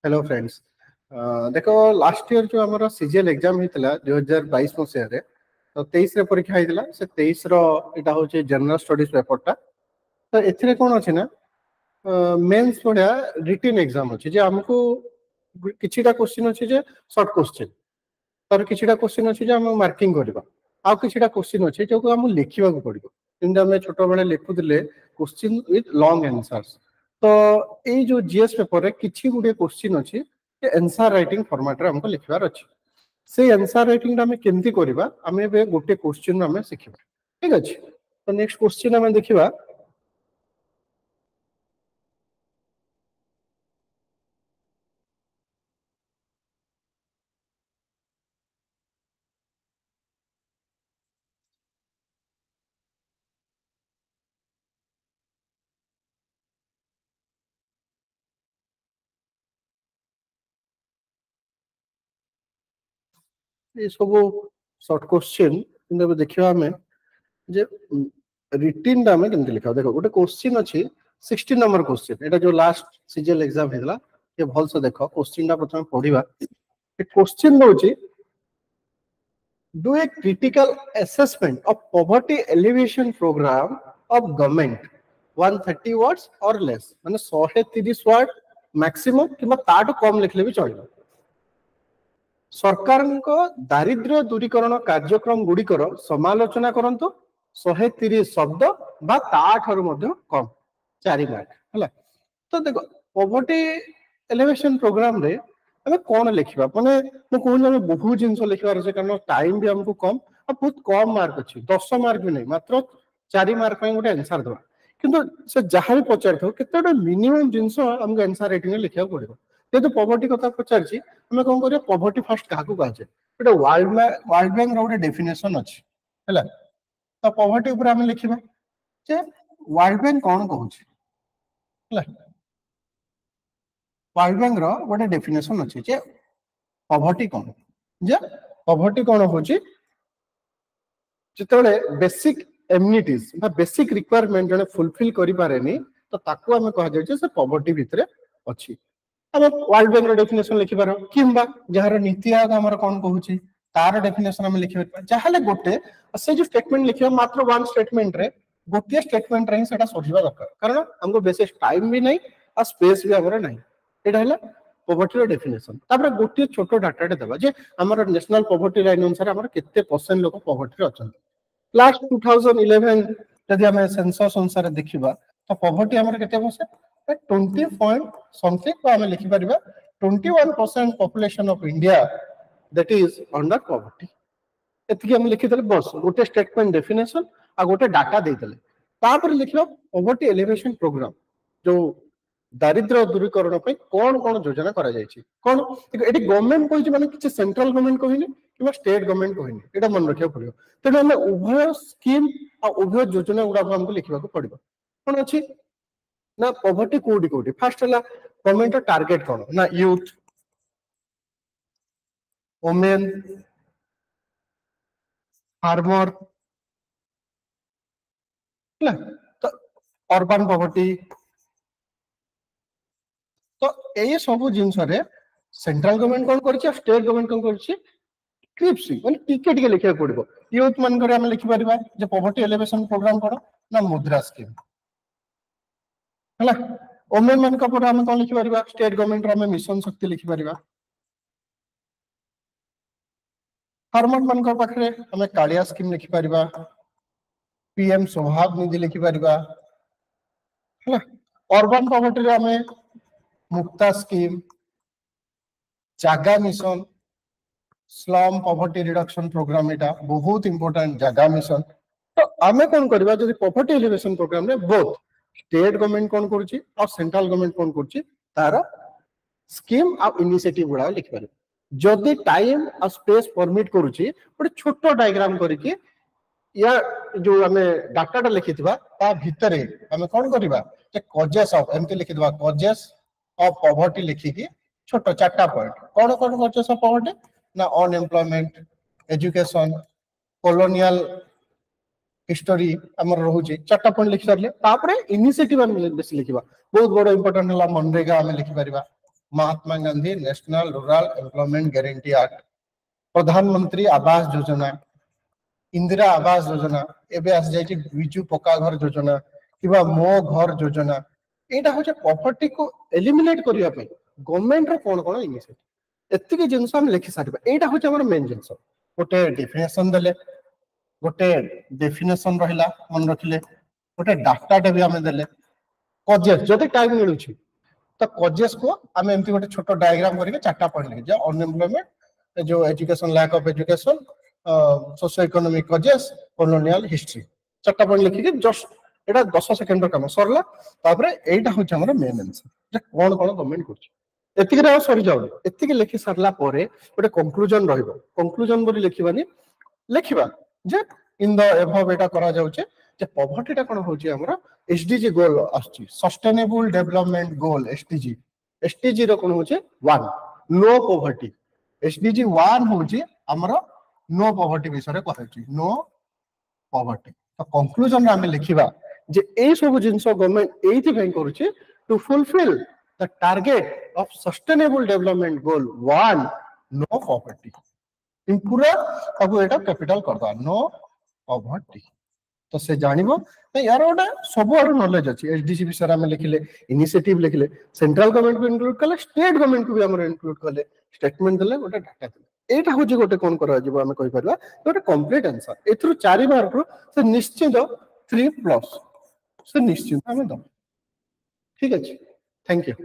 Hello friends. देखो last year जो हमारा सीजीएल एग्जाम होता 2022 मसीह तो 23 रे परीक्षा होता से 23 रा हूँ जनरल स्टडीज पेपरटा तो ए कौन अच्छे ना मेन्स भाया रिटन एग्जाम अच्छे जे आमको किछिटा क्वेश्चन अच्छे जे शॉर्ट क्वेश्चन तर किछिटा क्वेश्चन अच्छे जे हम मार्किंग करबा आ किछिटा क्वेश्चन अच्छे जो हम लिखिबा को पड़िबो जेंदा हम छोट बेले लिखुदिले क्वेश्चन विथ लॉन्ग आंसर्स तो ये जो जीएस पेपर रे किछि गुडे क्वेश्चन अच्छे जे आंसर राइटिंग फॉर्मेट रे हमको लिखबार अच्छे से आंसर राइटिंग हमें केमती करबा हमें बे गोटे क्वेश्चन हमें सिखिबा ठीक अछि। तो नेक्स्ट क्वेश्चन हमें देखिबा ये सब शॉर्ट क्वेश्चन किंतु देखिबा हमें जे रिटन दा में केमती लिखा देखो गोटे क्वेश्चन अछि 16 नंबर क्वेश्चन एटा जो लास्ट सीजीएल एग्जाम हेला ये भल से देखो क्वेश्चन दा प्रथम पढिबा ए क्वेश्चन होची do a critical assessment of poverty alleviation program of government 130 words or less माने 130 वर्ड मैक्सिमम किबा ताटो कम लिखले भी चलिबो सरकार को दारिद्र्य दूरीकरण कार्यक्रम गुड़िकर समालोचना करंतु 130 शब्द बा ताठर मध्य कम 4 मार्क हला। तो देखो पॉवर्टी एलिवेशन प्रोग्राम रे हमें कौन लिखा माने मैं कहूँ हमें बहुत जिन लिखार अच्छे कारण टाइम भी हमको कम और बहुत कम मार्क अच्छी 10 मार्क भी नहीं मात्र 4 मार्क गोटे आंसर दवा किंतु से जहाँ भी पचार था केते मिनिमम जिनस हमको आंसर राइटिंग लिखा पड़ो जेहेतु पॉवर्टी कथा पचार हमें कौन कर पॉवर्टी फास्ट क्या कहुचे गोटे वर्ल्ड बैंक गोटे डेफिनेशन अच्छी है तो पॉवर्टी ऊपर हमें लिखा जे वर्ल्ड बैंक कौन कहूँ वर्ल्ड बैंक रो गोटे डेफिनेशन अच्छी जे पॉवर्टी कौन जे पॉवर्टी कौन होची जितने बेसिक एम्यूनिटीज बा बेसिक रिक्वायरमेंट जने फुलफिल करि पारेनी तो ताकू हमें कहा जाय जे से पॉवर्टी भितरे अछि हम वर्ल्ड बैंक रो डेफिनेशन लिखि पारो किंबा जहार नीति आयोग हमर कोन कहूची तार डेफिनेशन हम लिखि पारो जहाले गोटे से जो स्टेटमेंट लिखियो मात्र वन स्टेटमेंट रे गोटे स्टेटमेंट रे सेटा सोधिबा दरकार कारण हमको बेसिक टाइम भी नहीं आ स्पेस भी हमर नहीं एटा हला पॉवर्टी डेफिनेशन तापर गोटे छोट डाटा देबा जे हमर नेशनल पॉवर्टी लाइन अनुसार हमर केते परसेंट लोक पॉवर्टी रे अछन लास्ट 2011 जदि हम सेंसस अनुसार देखिबा तो पॉवर्टी हमर केते परसेंट 20 पॉइंट समथिंग हम लिखि परिबा 21% population of India that is under poverty एतिके हम लिखि देले बस गोटे स्टेटमेंट डेफिनेशन आ गोटे डाटा दे देले तापर लिखिबा पॉवर्टी एलिवेशन प्रोग्राम जो दारिद्र्य दूरीकरण पे कौन कौन योजना करा जायछि कौन एटी गवर्नमेंट कोइ माने कि सेंट्रल गवर्नमेंट कहिने कि स्टेट गवर्नमेंट कहिने एटा मन रखिया पड़ियो तने हम उभय स्कीम आ उभय योजना गुडा हमको लिखिबा को पड़िबो कोन अछि ना पॉवर्टी कोडी कोडी फर्स्ट हला गवर्नमेंट टारगेट कोन ना यूथ वुमेन फार्मर ना तो अर्बन पॉवर्टी तो ये सब जिनस रे सेंट्रल गवर्नमेंट कोन करछि स्टेट गवर्नमेंट कोन करछि क्रिप्स माने टिके टिके लिखिया पड़िबो यूथ मन करे हम लिखि परिबा जे पॉवर्टी एलिवेशन प्रोग्राम कोन ना मुद्रा स्कीम हला वुमेन मन का पर हम कोन लिखि परिबा स्टेट गवर्नमेंट रो हम मिशन शक्ति लिखि परिबा फार्मर मन को पाखरे हम कालिया स्कीम लिखि परिबा पीएम स्वभाव निधि लिखि परिबा हला अर्बन पॉवर्टी रे हम मुक्ता scheme Jaga mission slum poverty reduction programme एटा बहुत इंपोर्टेंट जागा मिशन तो आमे कोन करबा जदि पॉवर्टी एलिवेशन प्रोग्राम रे बोथ स्टेट गवर्नमेंट कोन करछि और सेंट्रल गवर्नमेंट कोन करछि तार स्कीम आ इनिशिएटिव गुडा लिखि पारे जदि टाइम आ स्पेस परमिट करूछि गोटे छोटो डायग्राम करिकि या जो हमें डाटाटा लिखिथिबा ता भितरे हमें कोन करबा जे कॉजेस ऑफ एमते लिखिथिबा कॉजेस ऑफ पॉवर्टी लिखिकि छोटो चारटा पॉइंट कोन कोन कॉजेस ऑफ पॉवर्टी ना अनएम्प्लॉयमेंट एजुकेशन कॉलोनियल हिस्टोरी हमर रहउछि चारटा पॉइंट लिखि सरले तापरे इनिशिएटिव हम बेसी लिखिबा बहुत बड़ इंपोर्टेंट हला मनरेगा हम लिखि परिबा Mahatma Gandhi national rural employment guarantee act, Pradhan Mantri Awas योजना, इंदिरा आवास योजना, एबे आस जाय बिजू पक्का घर योजना किबा मो घर योजना, एटा हो पॉवर्टी को एलिमिनेट करिया पे गवर्नमेंट रो कोन कोन इनिशिएटिव एतिके जिंस हम लिखि सारिबा। एटा हो हमर मेन जिंस गोटे डेफिनेशन देले, गोटे डेफिनेशन रहिला मन रखिले, गोटे डाटा टे भी हमें देले, कजेस जदि टाइम मिलुछि तो कजेस को आम एमती गोटे छोट डायग्राम करके चार्टा पॉइंट लिखे अनएम्प्लॉयमेंट, जो education, lack of education, socio economic causes, colonial history, चार्टा पॉइंट लिखिके जस्ट एटा 10 सेकंड रो काम सरला। तापरे एटा होछ हमर मेन आंसर जे कोन कोन गवर्नमेंट करछि। एतिके रे सरी जाउ, एतिके लिखि सरला परे गोटे कंक्लूजन रहिबो। कंक्लूजन बोली लिखिबानी, लिखिबा जे इन द एभव एटा करा जाउचे जे पॉवर्टी टा कोन होछि हमर एसडीजी गोल आछि, sustainable development goal SDG. SDG रो कोन होछि 1 नो पॉवर्टी, एसडीजी 1 होछि हमर नो पॉवर्टी विषय रे कहछि, नो पॉवर्टी। तो कंक्लूजन रे हम लिखिबा जे ए सब जिंस गवर्नमेंट एथि भाई करूछि to fulfil the target of sustainable development goal 1 no poverty. इन पूरा अब एटा कैपिटल कर दा नो पॉवर्टी। तो से जानिबो यार ओटा सब आरो नॉलेज अछि। एसडीसी विषय हम लिखिले, इनिशिएटिव लिखिले, सेंट्रल गवर्नमेंट को इंक्लूड करले, स्टेट गवर्नमेंट को भी हमर इंक्लूड करले, स्टेटमेंट देले, गोटे डाटा देले। एटा होछि गोटे कोन करा जिवो हम कहि परबा गोटे कंप्लीट आंसर। एथरु 4 मार्क रो से निश्चित 3+ से निश्चित हम दम। ठीक अछि, थैंक यू।